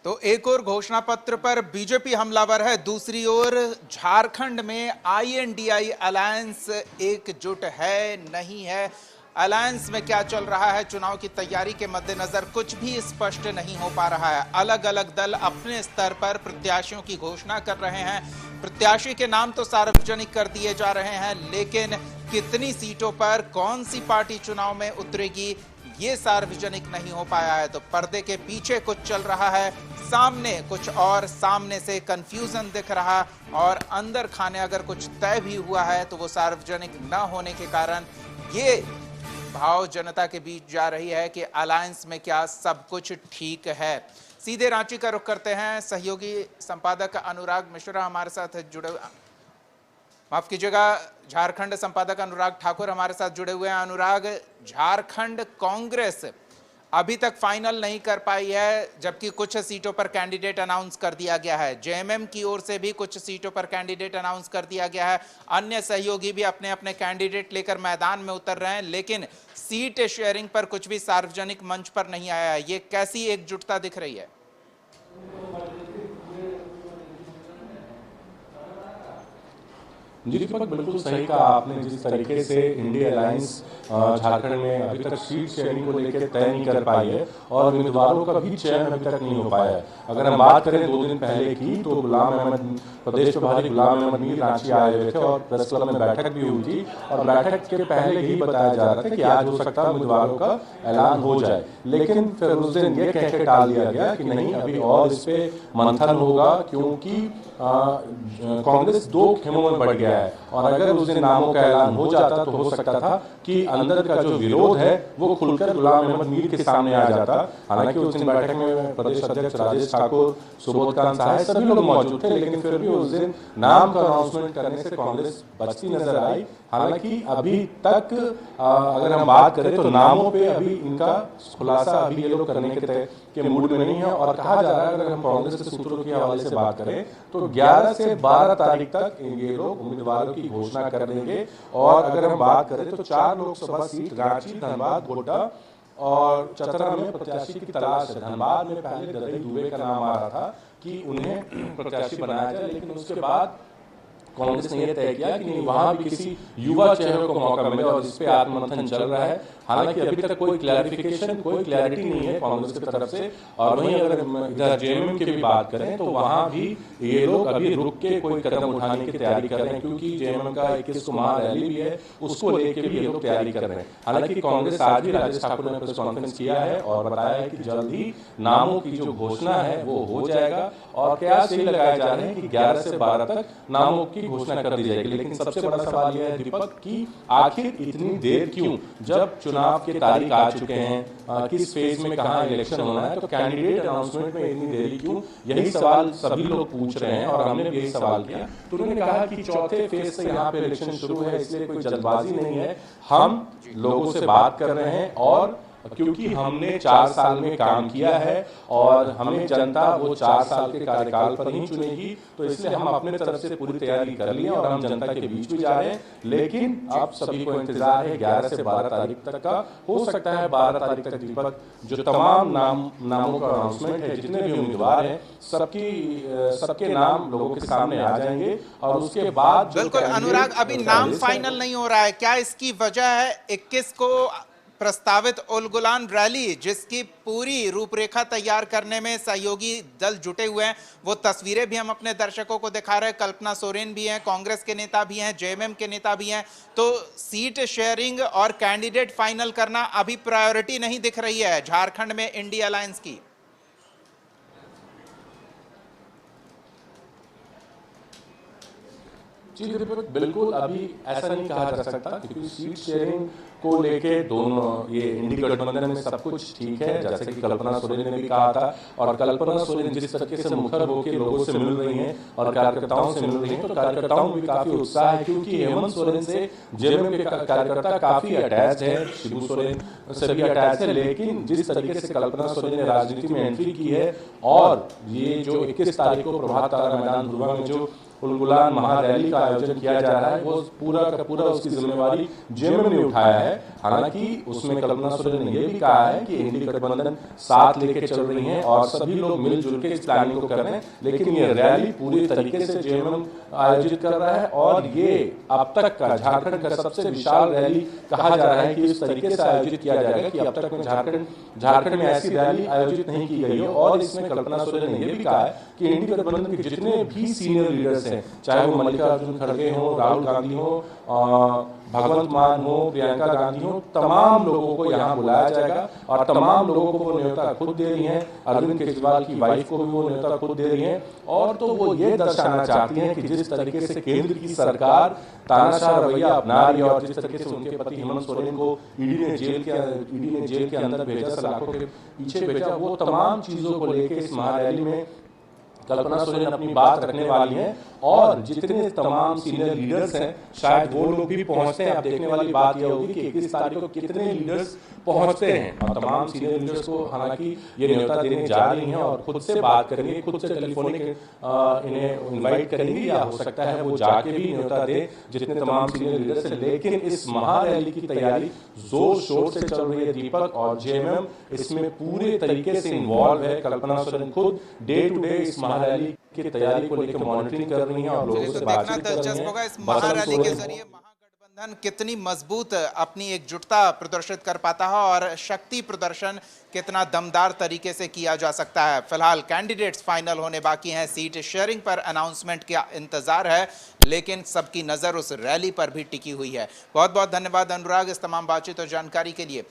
तो एक और घोषणा पत्र पर बीजेपी हमलावर है, दूसरी ओर झारखंड में आईएनडीआई अलायंस एकजुट है नहीं है। अलायंस में क्या चल रहा है, चुनाव की तैयारी के मद्देनजर कुछ भी स्पष्ट नहीं हो पा रहा है। अलग अलग दल अपने स्तर पर प्रत्याशियों की घोषणा कर रहे हैं, प्रत्याशी के नाम तो सार्वजनिक कर दिए जा रहे हैं, लेकिन कितनी सीटों पर कौन सी पार्टी चुनाव में उतरेगी ये सार्वजनिक नहीं हो पाया है। तो पर्दे के पीछे कुछ चल रहा है, सामने कुछ और, सामने से कंफ्यूजन दिख रहा, और अंदर खाने अगर कुछ तय भी हुआ है तो वो सार्वजनिक न होने के कारण ये भाव जनता के बीच जा रही है कि अलायंस में क्या सब कुछ ठीक है। सीधे रांची का रुख करते हैं, सहयोगी संपादक अनुराग मिश्रा हमारे साथ जुड़े, माफ कीजिएगा, झारखंड संपादक अनुराग ठाकुर हमारे साथ जुड़े हुए हैं। अनुराग, झारखंड कांग्रेस अभी तक फाइनल नहीं कर पाई है, जबकि कुछ सीटों पर कैंडिडेट अनाउंस कर दिया गया है। जेएमएम की ओर से भी कुछ सीटों पर कैंडिडेट अनाउंस कर दिया गया है, अन्य सहयोगी भी अपने अपने कैंडिडेट लेकर मैदान में उतर रहे हैं, लेकिन सीट शेयरिंग पर कुछ भी सार्वजनिक मंच पर नहीं आया है। ये कैसी एकजुटता दिख रही है? जी दीपक, बिल्कुल सही कहा आपने। जिस तरीके से इंडिया अलायंस झारखंड में अभी तक सीट शेयरिंग को लेकर तय नहीं कर पाई है और उम्मीदवारों का भी चयन अभी तक नहीं हो पाया है। अगर हम बात करें 2 दिन पहले की, तो गुलाम अहमद, प्रदेश प्रभारी गुलाम अहमद मीर रांची आए हुए थे और प्रेस क्लब में बैठक भी हुई थी, और बैठक के पहले ही बताया जा रहा था कि आज हो सकता है उम्मीदवारों का ऐलान हो जाए। लेकिन फिर उस दिन ये कह के टाल दिया गया कि नहीं, अभी और इस पे मंथन होगा, क्योंकि कांग्रेस 2 खेमों में बढ़ गया है, और अगर उस दिन नामों का ऐलान हो जाता तो हो सकता था कि अंदर का जो विरोध है वो खुलकर गुलाम अहमद मीर के सामने आ जाता। हालांकि उस दिन बैठक में प्रदेश अध्यक्ष राजेश ठाकुर, सुबोधकांत सहाय, सभी लोग मौजूद थे, लेकिन फिर भी उस दिन नाम का अनाउंसमेंट करने से कांग्रेस बचती नजर आई। हालांकि अभी तक अगर हम बात करें तो नामों पे अभी इनका खुलासा अभी ये लोग करने के मूड में नहीं है, और कहा जा रहा है, अगर हम कांग्रेस के सूत्रों के हवाले से बात करें तो 11 से 12 तारीख तक ये लोग उम्मीदवारों की घोषणा कर देंगे। और अगर हम बात करें तो 4 लोकसभा सीट रांची, धनबाद, गोड्डा और चतरा में प्रत्याशी की तलाश है। धनबाद में पहले ददई दुबे का नाम आ रहा था कि उन्हें प्रत्याशी बनाया जाए, लेकिन उसके बाद कांग्रेस ने यह तय किया कि नहीं, वहां भी किसी युवा चेहरे को मौका मिले, और इस पे आत्ममंथन चल रहा है। हालांकि अभी तक कोई क्लैरिफिकेशन, कोई क्लैरिटी नहीं है कांग्रेस की तरफ से। और वहीं अगर इधर जेएमएम की भी बात करें तो वहां भी ये लोग अभी रुक के कोई कदम उठाने की तैयारी कर रहे हैं, क्योंकि जेएमएम का 21 को महारैली भी है, उसको लेकर भी ये लोग तैयारी कर रहे हैं। हालांकि कांग्रेस आज भी राजेश ठाकुर ने प्रेस कॉन्फ्रेंस किया है और बताया है कि जल्द ही नामों की जो घोषणा है वो हो जाएगा, और कयास यही लगाए जा रहे हैं कि 11 से 12 तक नामों की घोषणा कर दी जाएगी। लेकिन सबसे बड़ा सवाल यह है दीपक कि आखिर इतनी देर क्यों, जब चुनाव के तारीख आ चुके हैं, किस फेज में कहां इलेक्शन होना है, तो कैंडिडेट अनाउंसमेंट में इतनी देरी क्यों? यही सवाल सभी लोग पूछ रहे हैं, और हमने भी यही सवाल किया। तो उन्होंने कहा कि चौथे फेज से यहाँ पे इलेक्शन शुरू है, इसलिए कोई जल्दबाजी नहीं है, हम लोगों से बात कर रहे हैं, और क्योंकि हमने 4 साल में काम किया है और हमें जनता वो 4 साल के कार्यकाल पर ही चुनेगी, तो इसलिए हम अपने तरफ से पूरी तैयारी कर ली है और हम जनता के बीच भी जा रहे हैं। लेकिन अब सभी को इंतजार है 11 से 12 तारीख तक का। हो सकता है 12 तारीख तक दीपक जो तमाम नामों का अनाउंसमेंट है, जितने भी उम्मीदवार हैं, सबके नाम लोगों के सामने आ जाएंगे, और उसके बाद बिल्कुल अनुराग, अभी नाम फाइनल नहीं हो रहा है, क्या इसकी वजह है? 21 को प्रस्तावित उलगुलान रैली, जिसकी पूरी रूपरेखा तैयार करने में सहयोगी दल जुटे हुए हैं, वो तस्वीरें भी हम अपने दर्शकों को दिखा रहे हैं। कल्पना सोरेन भी हैं, कांग्रेस के नेता भी हैं, जेएमएम के नेता भी हैं। तो सीट शेयरिंग और कैंडिडेट फाइनल करना अभी प्रायोरिटी नहीं दिख रही है झारखंड में इंडिया अलायंस की। जी दीपक, बिल्कुल अभी ऐसा नहीं कहा जा सकता, क्योंकि सीट शेयरिंग को लेके दोनों ये इंडी गठबंधन में सब कुछ ठीक है, जैसे कि कल्पना सोरेन ने भी कहा था। और कल्पना सोरेन जिस तरीके से मुखर होकर लोगों से मिल रही हैं और कार्यकर्ताओं से मिल रही हैं, तो कार्यकर्ताओं में भी काफी उत्साह है, क्योंकि हेमंत सोरेन से जेएमएम के कार्यकर्ता काफी अटैच है, शिबू सोरेन से भी अटैच है। लेकिन जिस तरीके से कल्पना सोरेन ने राजनीति में एंट्री की है, और ये जो 21 तारीख को प्रभात तारा मैदान धुर्वा में जो उलगुलान महारैली का आयोजन किया जा रहा है, वो पूरा का पूरा उसकी जिम्मेवारी जेएमएम ने उठाया है। हालांकि उसमें कल्पना सोरेन ने यह भी कहा है कि इंडी गठबंधन साथ लेके चल रही है और सभी लोग मिलजुल के इस प्लानिंग को कर रहे हैं, लेकिन ये रैली पूरी तरीके से जेएमएम आयोजित कर रहा है और ये अब तक का झारखंड का सबसे विशाल रैली कहा जा रहा है कि इस तरीके से आयोजित किया जाएगा कि अब तक में झारखंड में ऐसी रैली आयोजित नहीं की गई हो। और इसमें कल्पना सोरेन ने यह भी कहा है कि इंडी गठबंधन के जितने भी सीनियर लीडर्स हैं, चाहे वो मल्लिकार्जुन खड़गे हो, राहुल गांधी हो, भगवंत मान हो, प्रियंका गांधी हो, तमाम लोगों को यहाँ बुलाया जाएगा और तमाम लोगों को वो न्योता खुद दे रही हैं। अरविंद केजरीवाल की वाइफ को भी वो न्योता खुद दे रही हैं और तो वो ये दर्शाना चाहती हैं कि जिस तरीके से केंद्र की सरकार तानाशाह रवैया अपना रही है और जिस तरीके से उनके पति हेमंत सोरेन को ईडी ने जेल के अंदर भेजा, सलाखों के पीछे भेजा, वो तमाम चीजों को लेकर इस महारैली में कल्पना सोरेन अपनी बात रखने वाली हैं और जितने तमाम सीनियर लीडर्स हैं शायद वो लोग भी पहुंचते हैं। अब देखने वाली बात यह होगी कि 21 तारीख को कितने लीडर्स पहुंचते हैं और तमाम सीनियर लीडर्स को हालांकि ये न्योता देने जा रही हैं और खुद से बात करेंगे, खुद से टेलीफोनिक इन्हें इन्वाइट करेंगे या हो सकता है वो जाके भी न्योता दे जितने तमाम सीनियर लीडर्स हैं। लेकिन इस महारैली की तैयारी जोर शोर से चल रही है दीपक, और जेएमएम इसमें पूरे तरीके से इन्वॉल्व है। कल्पना सोरेन खुद डे टू डे इस महारैली की तैयारी को लेकर मॉनिटरिंग कर रही हैं और लोगों से बातचीत कर रही हैं। इस महारैली के जरिए महागठबंधन कितनी मजबूत अपनी एकजुटता प्रदर्शित कर पाता है और शक्ति प्रदर्शन कितना दमदार तरीके से किया जा सकता है। फिलहाल कैंडिडेट्स फाइनल होने बाकी हैं, सीट शेयरिंग पर अनाउंसमेंट का इंतजार है, लेकिन सबकी नजर उस रैली पर भी टिकी हुई है। बहुत बहुत धन्यवाद अनुराग इस तमाम बातचीत और जानकारी के लिए।